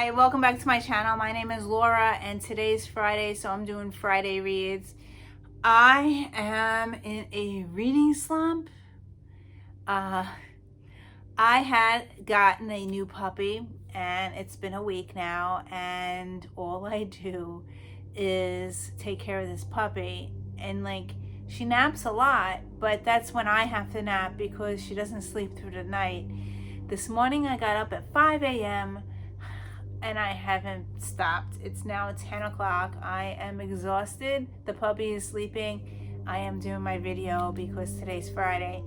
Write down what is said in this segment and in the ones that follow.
Hi, welcome back to my channel. My name is Laura and today's Friday, so I'm doing Friday reads. I am in a reading slump. I had gotten a new puppy and it's been a week now, and all I do is take care of this puppy, and she naps a lot, but that's when I have to nap because she doesn't sleep through the night. This morning I got up at 5 a.m. and I haven't stopped. It's now 10 o'clock. I am exhausted. The puppy is sleeping. I am doing my video because today's Friday.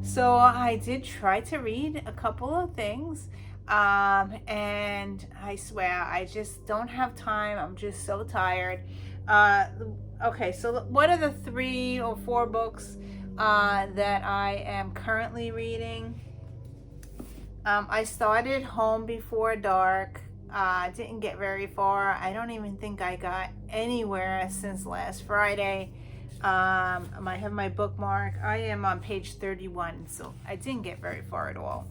So I did try to read a couple of things. And I swear I just don't have time. I'm just so tired. Okay, so what are the 3 or 4 books that I am currently reading? I started Home Before Dark. Didn't get very far. I don't even think I got anywhere since last Friday. I have my bookmark. I am on page 31, so I didn't get very far at all.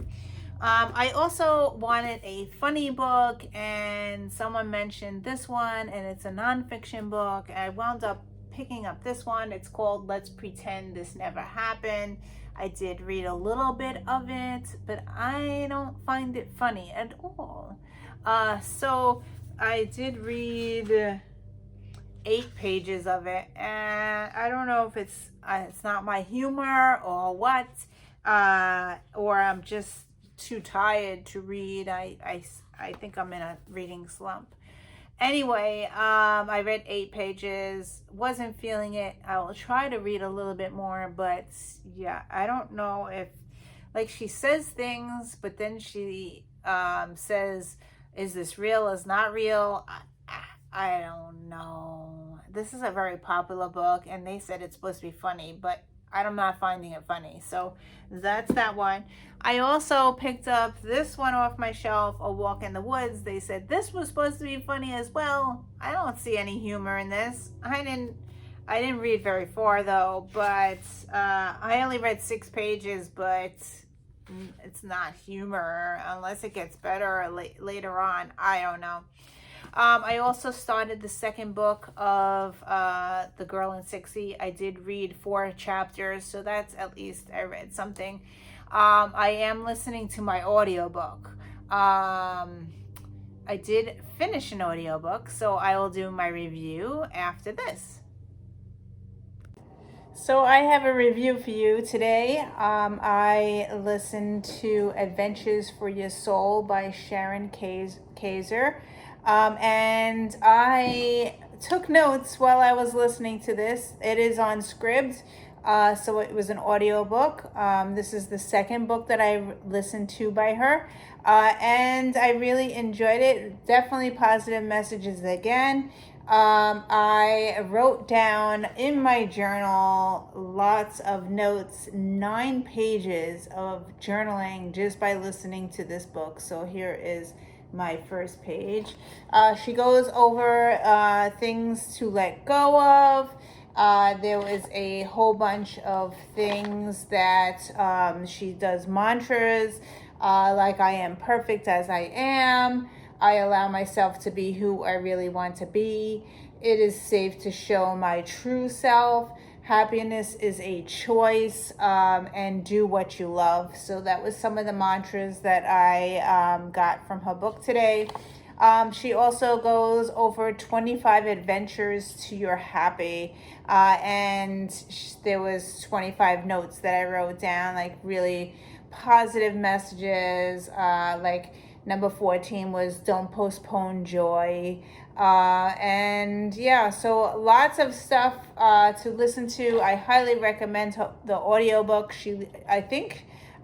I also wanted a funny book, and someone mentioned this one, and it's a nonfiction book. I wound up picking up this one. It's called Let's Pretend This Never Happened. I did read a little bit of it, but I don't find it funny at all. So I did read 8 pages of it, and I don't know if it's not my humor or what, or I'm just too tired to read. I think I'm in a reading slump. Anyway, I read 8 pages, wasn't feeling it. I will try to read a little bit more, but yeah, I don't know if, she says things, but then she says, is this real, is not real? I don't know. This is a very popular book, and they said it's supposed to be funny, but I'm not finding it funny. So that's that one. I also picked up this one off my shelf, A Walk in the Woods. They said this was supposed to be funny as well. I don't see any humor in this. I didn't read very far though, but I only read 6 pages, but it's not humor unless it gets better later on. I don't know. I also started the second book of The Girl in 60. I did read 4 chapters, so that's at least I read something. I am listening to my audiobook. I did finish an audiobook, so I will do my review after this. So I have a review for you today. I listened to Adventures for Your Soul by Sharon Kaiser. And I took notes while I was listening to this. It is on Scribd, so it was an audiobook. This is the second book that I listened to by her, and I really enjoyed it. Definitely positive messages again. I wrote down in my journal lots of notes, 9 pages of journaling just by listening to this book. So here is my first page. She goes over things to let go of. There was a whole bunch of things that she does mantras, like I am perfect as I am. I allow myself to be who I really want to be. It is safe to show my true self. Happiness is a choice, and do what you love. So that was some of the mantras that I got from her book today. She also goes over 25 adventures to your happy, and there was 25 notes that I wrote down, really positive messages, number 14 was don't postpone joy. And yeah, so lots of stuff to listen to. I highly recommend the audiobook.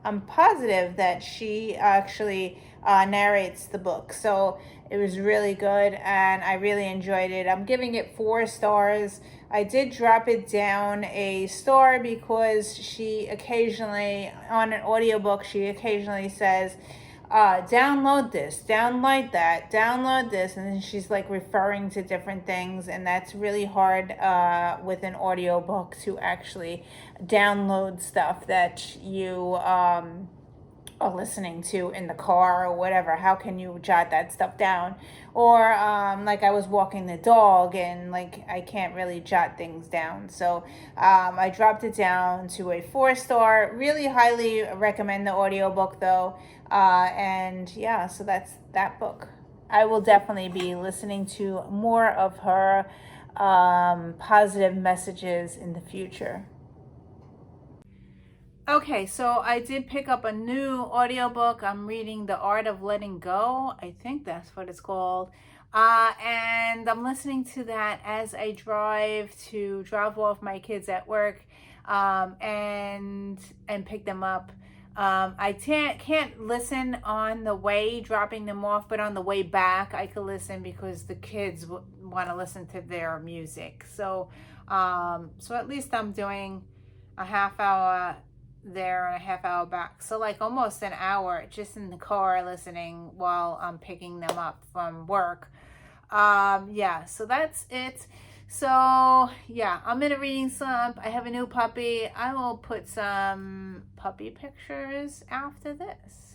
I'm positive that she actually narrates the book. So it was really good and I really enjoyed it. I'm giving it 4 stars. I did drop it down a star because she occasionally, on an audiobook, she occasionally says, download this, download that, download this, and then she's referring to different things, and that's really hard with an audiobook to actually download stuff that you or listening to in the car or whatever. How can you jot that stuff down? Or like I was walking the dog and like I can't really jot things down. So I dropped it down to a 4 star. Really highly recommend the audiobook though. And yeah, so that's that book. I will definitely be listening to more of her positive messages in the future. Okay, so I did pick up a new audiobook. I'm reading The Art of Letting Go. I think that's what it's called. And I'm listening to that as I drive to drop off my kids at work and pick them up. I can't listen on the way dropping them off, but on the way back I could listen because the kids want to listen to their music. So at least I'm doing a half hour there and a half hour back, so like almost an hour just in the car listening while I'm picking them up from work. Yeah, so that's it. So yeah, I'm in a reading slump. I have a new puppy. I will put some puppy pictures after this.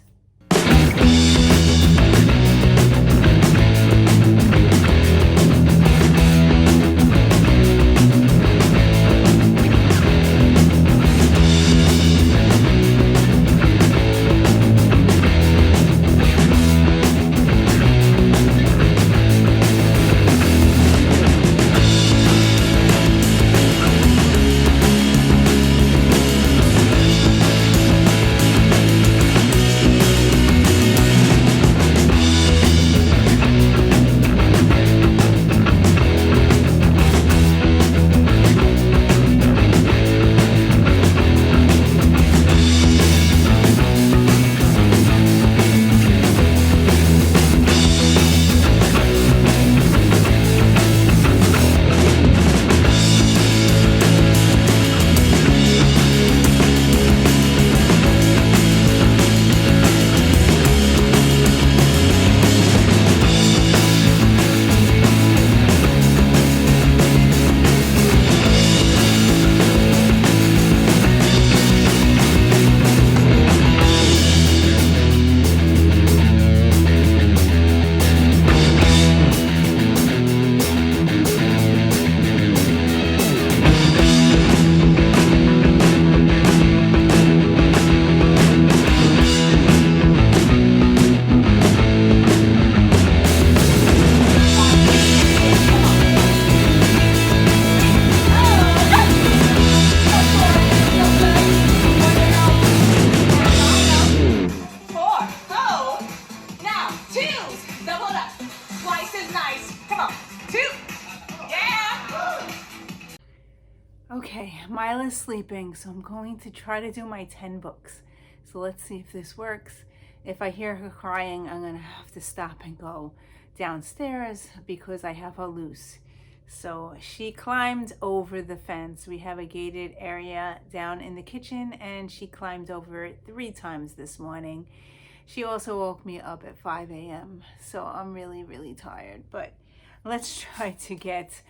Okay, Mila's sleeping, so I'm going to try to do my 10 books. So let's see if this works. If I hear her crying, I'm going to have to stop and go downstairs because I have her loose. So she climbed over the fence. We have a gated area down in the kitchen, and she climbed over it 3 times this morning. She also woke me up at 5 a.m. So I'm really, really tired, but let's try to get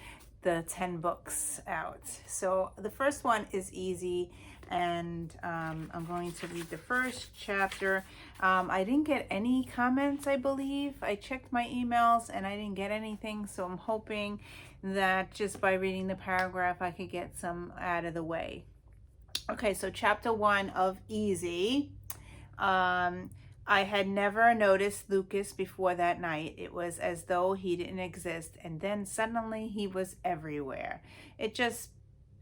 the 10 books out. So the first one is easy, and I'm going to read the first chapter. I didn't get any comments, I believe. I checked my emails and I didn't get anything, so I'm hoping that just by reading the paragraph I could get some out of the way. Okay, so chapter 1 of Easy. I had never noticed Lucas before that night. It was as though he didn't exist, and then suddenly he was everywhere.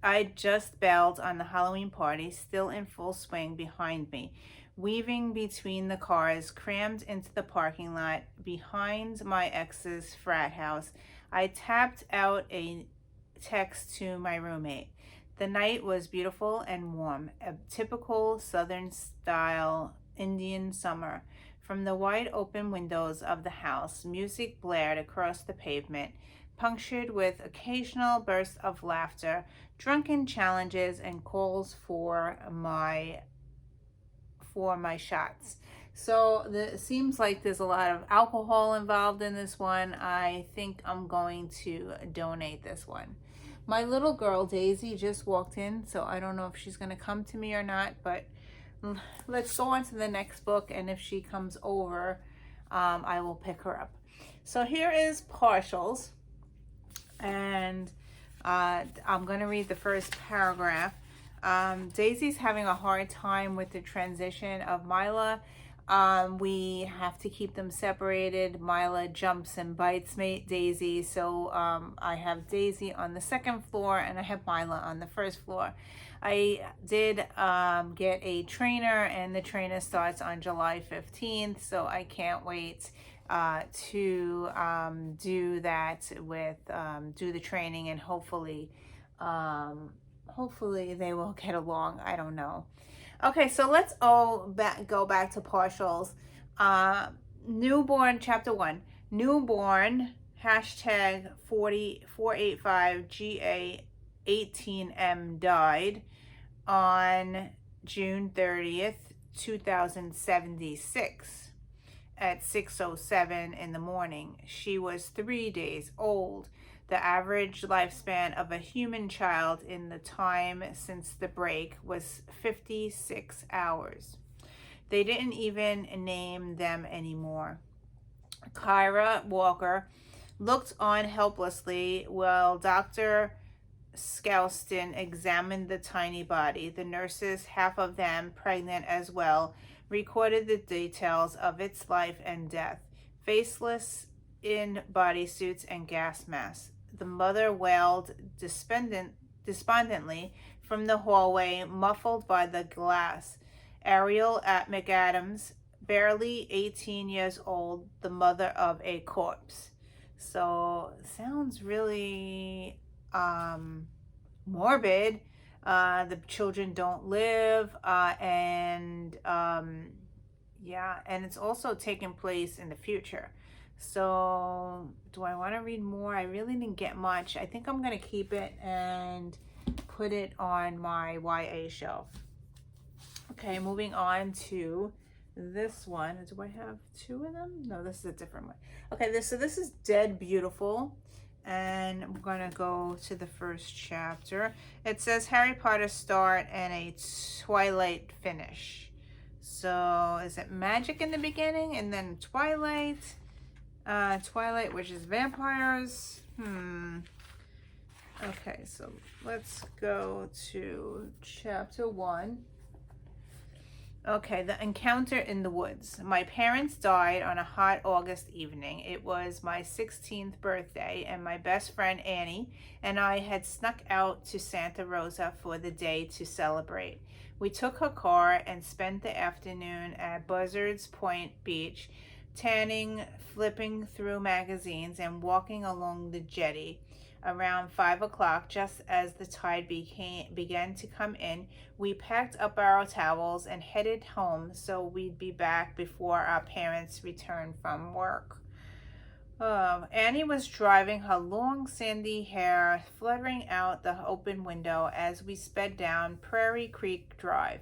I just bailed on the Halloween party, still in full swing behind me, weaving between the cars, crammed into the parking lot behind my ex's frat house. I tapped out a text to my roommate. The night was beautiful and warm, a typical Southern style Indian summer. From the wide open windows of the house, music blared across the pavement, punctured with occasional bursts of laughter, drunken challenges, and calls for my shots. So it seems like there's a lot of alcohol involved in this one. I think I'm going to donate this one. My little girl Daisy just walked in, so I don't know if she's going to come to me or not, but let's go on to the next book, and if she comes over, I will pick her up. So here is Partials, and I'm going to read the first paragraph. Daisy's having a hard time with the transition of Mila. We have to keep them separated. Mila jumps and bites Daisy, so I have Daisy on the second floor and I have Mila on the first floor. I did get a trainer, and the trainer starts on July 15th, so I can't wait to do that with do the training, and hopefully they will get along. I don't know. Okay, so let's all go back to Partials. Newborn, chapter 1. Newborn, hashtag 485 GA18M died on June 30th, 2076 at 6:07 in the morning. She was 3 days old. The average lifespan of a human child in the time since the break was 56 hours. They didn't even name them anymore. Kyra Walker looked on helplessly while Dr. Scouston examined the tiny body. The nurses, half of them pregnant as well, recorded the details of its life and death. Faceless in bodysuits and gas masks. The mother wailed despondently from the hallway, muffled by the glass. Ariel at McAdams, barely 18 years old, the mother of a corpse. So, sounds really morbid. The children don't live, and it's also taking place in the future. So, do I want to read more? I really didn't get much. I think I'm going to keep it and put it on my YA shelf. Okay, moving on to this one. Do I have two of them? No, this is a different one. Okay, this is Dead Beautiful. And I'm going to go to the first chapter. It says Harry Potter start and a Twilight finish. So, is it magic in the beginning and then Twilight? Twilight, which is vampires. Okay, so let's go to chapter 1. Okay, the encounter in the woods. My parents died on a hot August evening. It was my 16th birthday, and my best friend Annie and I had snuck out to Santa Rosa for the day to celebrate. We took her car and spent the afternoon at Buzzards Point Beach, tanning, flipping through magazines, and walking along the jetty. Around 5 o'clock, just as the tide began to come in, we packed up our towels and headed home so we'd be back before our parents returned from work. Annie was driving, her long sandy hair fluttering out the open window as we sped down Prairie Creek Drive.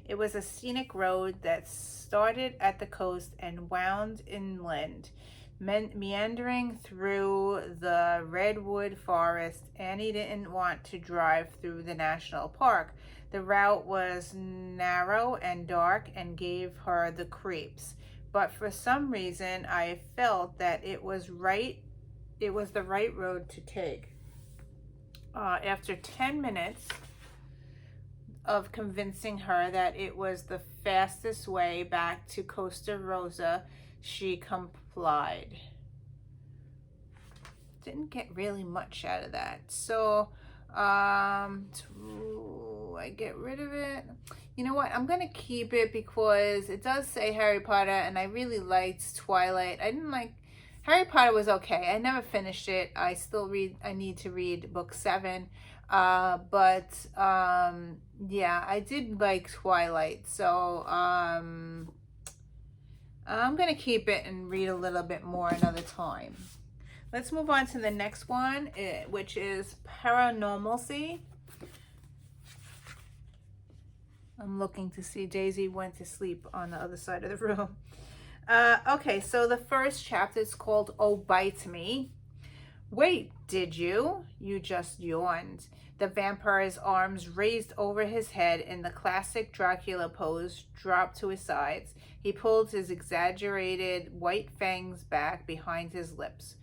It was a scenic road that started at the coast and wound inland. Meandering through the redwood forest, Annie didn't want to drive through the national park. The route was narrow and dark and gave her the creeps. But for some reason, I felt that it was the right road to take. After 10 minutes of convincing her that it was the fastest way back to Costa Rosa, she complied. Didn't get really much out of that. So, I get rid of it. You know what? I'm going to keep it because it does say Harry Potter, and I really liked Twilight. I didn't like... Harry Potter was okay. I never finished it. I need to read book 7. Yeah, I did like Twilight. So, I'm going to keep it and read a little bit more another time. Let's move on to the next one, which is Paranormalcy. I'm looking to see Daisy went to sleep on the other side of the room. Okay, so the first chapter is called Oh Bite Me. Wait, did you? You just yawned. The vampire's arms raised over his head in the classic Dracula pose, dropped to his sides. He pulled his exaggerated white fangs back behind his lips.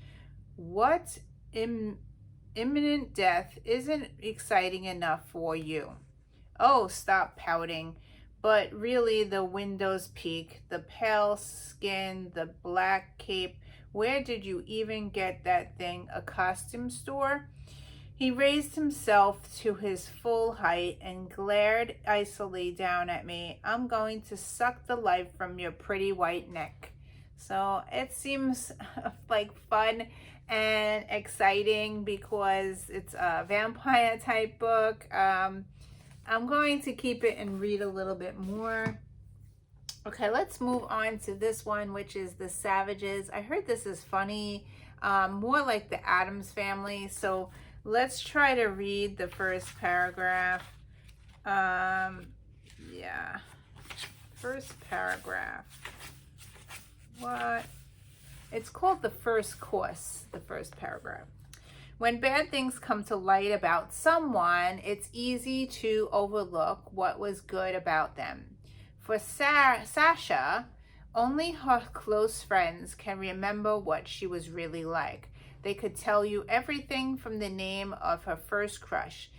What imminent death isn't exciting enough for you? Oh, stop pouting. But really, the widow's peak, the pale skin, the black cape, where did you even get that thing? A costume store? He raised himself to his full height and glared icily down at me. I'm going to suck the life from your pretty white neck. So it seems like fun and exciting because it's a vampire type book. I'm going to keep it and read a little bit more. Okay, let's move on to this one, which is The Savages. I heard this is funny, more like the Addams Family. So let's try to read the first paragraph. Yeah, first paragraph. What? It's called The First Course, the first paragraph. When bad things come to light about someone, it's easy to overlook what was good about them. For Sasha, only her close friends can remember what she was really like. They could tell you everything from the name of her first crush.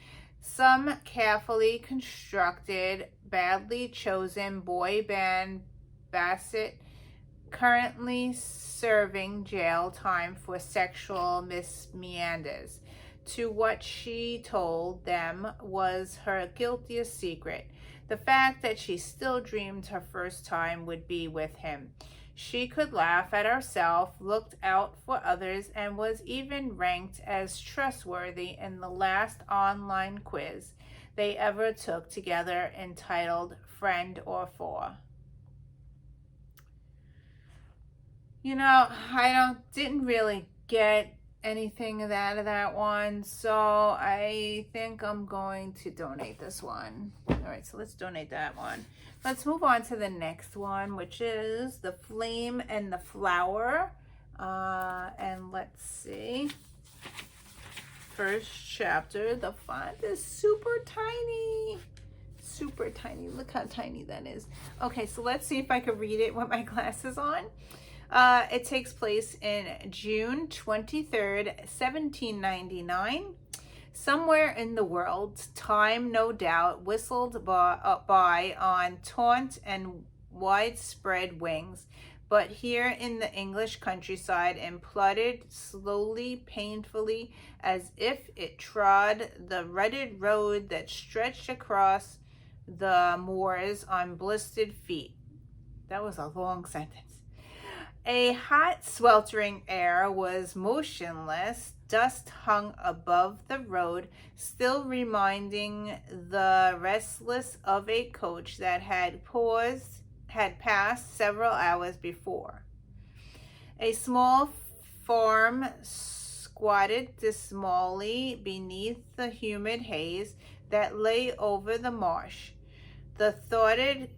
Some carefully constructed, badly chosen boy band Bassett, currently serving jail time for sexual mismeanders, to what she told them was her guiltiest secret, the fact that she still dreamed her first time would be with him. She could laugh at herself, looked out for others, and was even ranked as trustworthy in the last online quiz they ever took together, entitled Friend or Foe. You know, I didn't really get anything out of that one, so I think I'm going to donate this one. All right, so let's donate that one. Let's move on to the next one, which is The Flame and the Flower. And let's see. First chapter, the font is super tiny. Super tiny. Look how tiny that is. Okay, so let's see if I can read it with my glasses on. It takes place in June 23rd, 1799. Somewhere in the world, time, no doubt, whistled by on taunt and widespread wings. But here in the English countryside, it plodded slowly, painfully, as if it trod the rutted road that stretched across the moors on blistered feet. That was a long sentence. A hot, sweltering air was motionless. Dust hung above the road, still reminding the restless of a coach that had passed several hours before. A small farm squatted dismally beneath the humid haze that lay over the marsh. The thwarted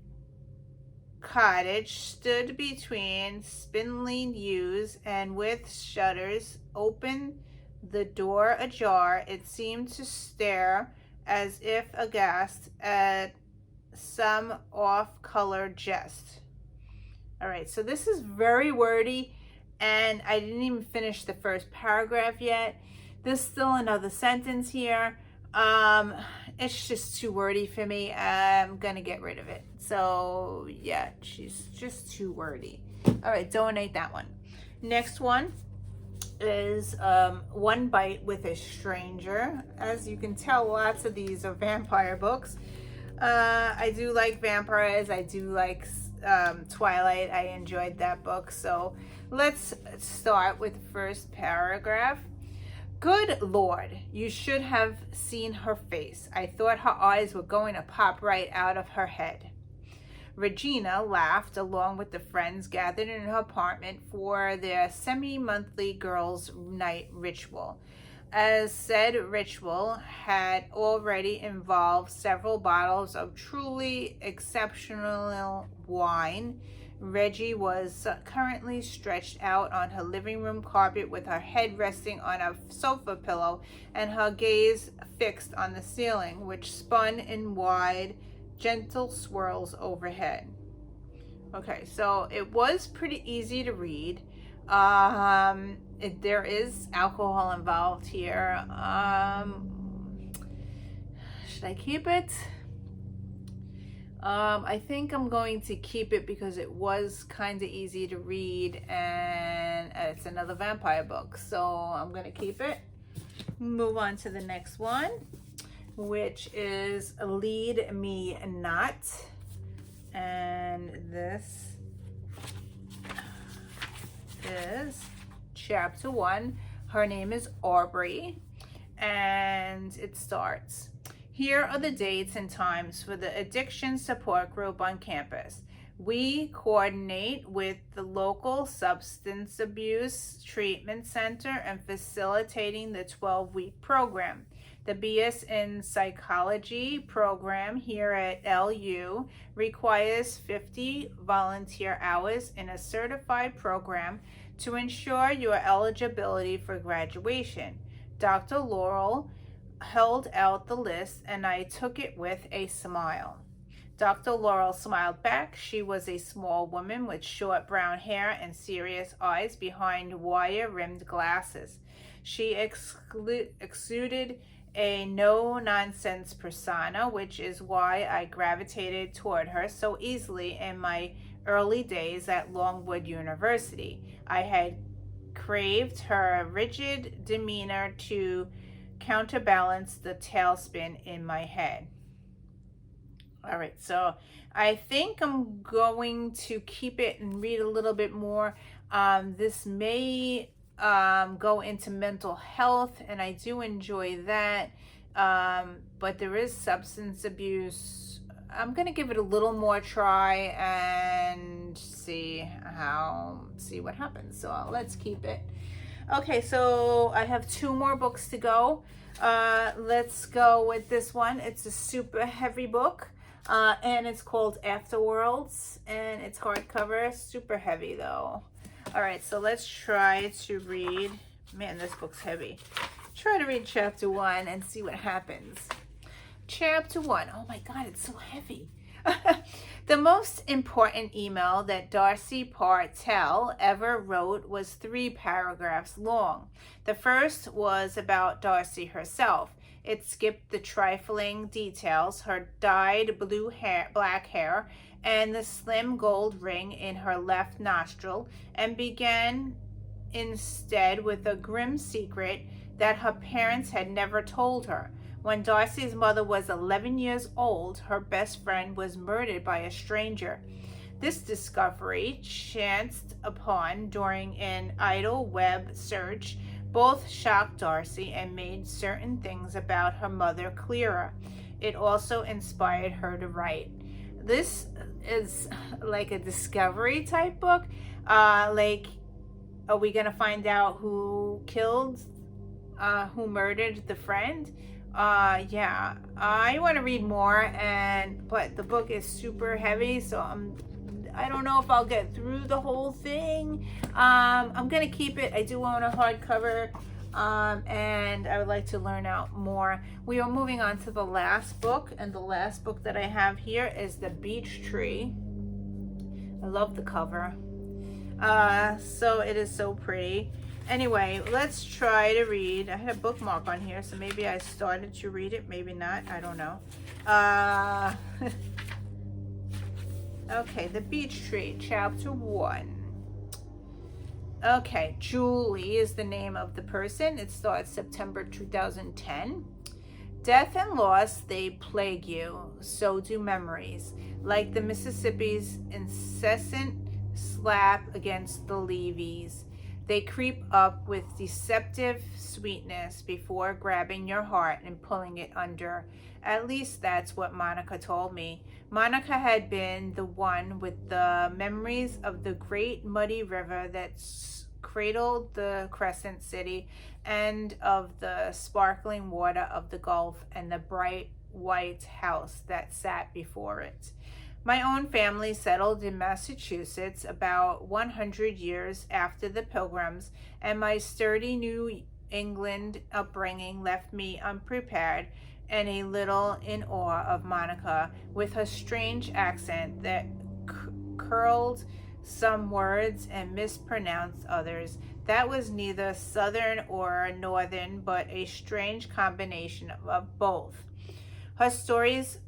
cottage stood between spindly yews, and with shutters open, the door ajar, it seemed to stare as if aghast at some off-color jest. All right, so this is very wordy, and I didn't even finish the first paragraph yet. There's still another sentence here. It's just too wordy for me. I'm gonna get rid of it. So yeah, she's just too wordy. All right, donate that one. Next one is One Bite with a Stranger. As you can tell, lots of these are vampire books. I do like vampires. I do like Twilight. I enjoyed that book. So let's start with the first paragraph. Good Lord, you should have seen her face. I thought her eyes were going to pop right out of her head. Regina laughed along with the friends gathered in her apartment for their semi-monthly girls' night ritual. As said ritual had already involved several bottles of truly exceptional wine, Reggie was currently stretched out on her living room carpet with her head resting on a sofa pillow and her gaze fixed on the ceiling, which spun in wide, gentle swirls overhead. Okay, so it was pretty easy to read. There is alcohol involved here. Should I keep it? I think I'm going to keep it because it was kind of easy to read, and it's another vampire book, so I'm going to keep it. Move on to the next one, which is Lead Me Not, and this is chapter 1. Her name is Aubrey, and it starts. Here are the dates and times for the addiction support group on campus. We coordinate with the local substance abuse treatment center and facilitating the 12-week program. The BS in Psychology program here at LU requires 50 volunteer hours in a certified program to ensure your eligibility for graduation. Dr. Laurel held out the list and I took it with a smile. Dr. Laurel smiled back. She was a small woman with short brown hair and serious eyes behind wire-rimmed glasses. She exuded a no-nonsense persona, which is why I gravitated toward her so easily in my early days at Longwood University. I had craved her rigid demeanor to counterbalance the tailspin in my head. All right, so I think I'm going to keep it and read a little bit more. This may go into mental health, and I do enjoy that, but there is substance abuse. I'm going to give it a little more try and see what happens. So let's keep it. Okay, so I have 2 more books to go. Let's go with this one. It's a super heavy book, and it's called Afterworlds, and it's hardcover. Super heavy though. All right, so let's try to read. Man, this book's heavy. Try to read chapter 1 and see what happens. Chapter 1. Oh my God, it's so heavy. The most important email that Darcy Partel ever wrote was 3 paragraphs long. The first was about Darcy herself. It skipped the trifling details, her dyed black hair, and the slim gold ring in her left nostril, and began instead with a grim secret that her parents had never told her. When Darcy's mother was 11 years old, her best friend was murdered by a stranger. This discovery, chanced upon during an idle web search, both shocked Darcy and made certain things about her mother clearer. It also inspired her to write. This is like a discovery type book. Like, are we gonna find out who murdered the friend? Yeah, I want to read more, but the book is super heavy, so I don't know if I'll get through the whole thing. I'm gonna keep it. I do own a hardcover, and I would like to learn out more. We are moving on to the last book, and the last book that I have here is The Beech Tree. I love the cover. So it is so pretty. Anyway, let's try to read. I had a bookmark on here, so maybe I started to read it, maybe not. I don't know. Okay, The Beech Tree, chapter 1. Okay, Julie is the name of the person. It starts September 2010. Death and loss, they plague you. So do memories. Like the Mississippi's incessant slap against the levees. They creep up with deceptive sweetness before grabbing your heart and pulling it under. At least that's what Monica told me. Monica had been the one with the memories of the great muddy river that cradled the Crescent City, and of the sparkling water of the Gulf and the bright white house that sat before it. My own family settled in Massachusetts about 100 years after the Pilgrims, and my sturdy New England upbringing left me unprepared and a little in awe of Monica with her strange accent that curled some words and mispronounced others. That was neither southern or northern, but a strange combination of both. Her stories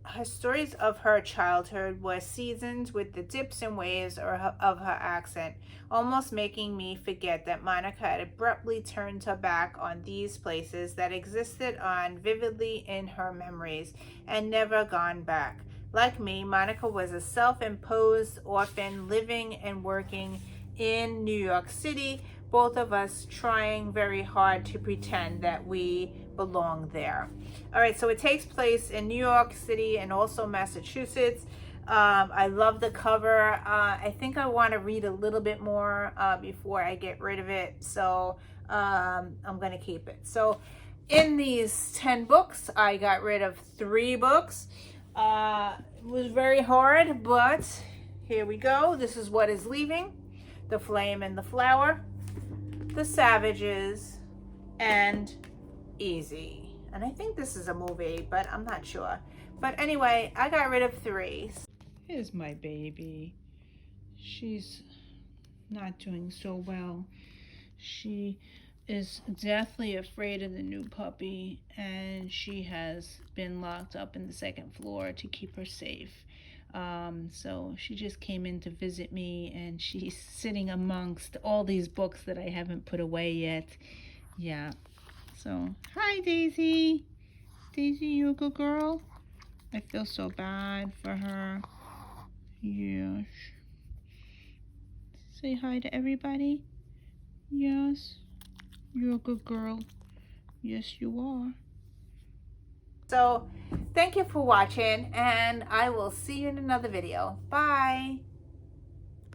her stories of her childhood were seasoned with the dips and waves of her accent, almost making me forget that Monica had abruptly turned her back on these places that existed on vividly in her memories and never gone back. Like me, Monica was a self-imposed orphan living and working in New York City, both of us trying very hard to pretend that we belong there. All right, so it takes place in New York City and also Massachusetts. I love the cover. I think I want to read a little bit more before I get rid of it, so I'm going to keep it. So in these 10 books, I got rid of 3 books. It was very hard, but here we go. This is what is leaving: The Flame and the Flower, The Savages, and Easy. And I think this is a movie, but I'm not sure. But anyway, I got rid of 3. Here's my baby. She's not doing so well. She is deathly afraid of the new puppy, and she has been locked up in the 2nd floor to keep her safe. So she just came in to visit me, and she's sitting amongst all these books that I haven't put away yet. Yeah. So, hi Daisy. Daisy, you a good girl? I feel so bad for her. Yes. Say hi to everybody. Yes. You're a good girl. Yes, you are. So, thank you for watching, and I will see you in another video. Bye.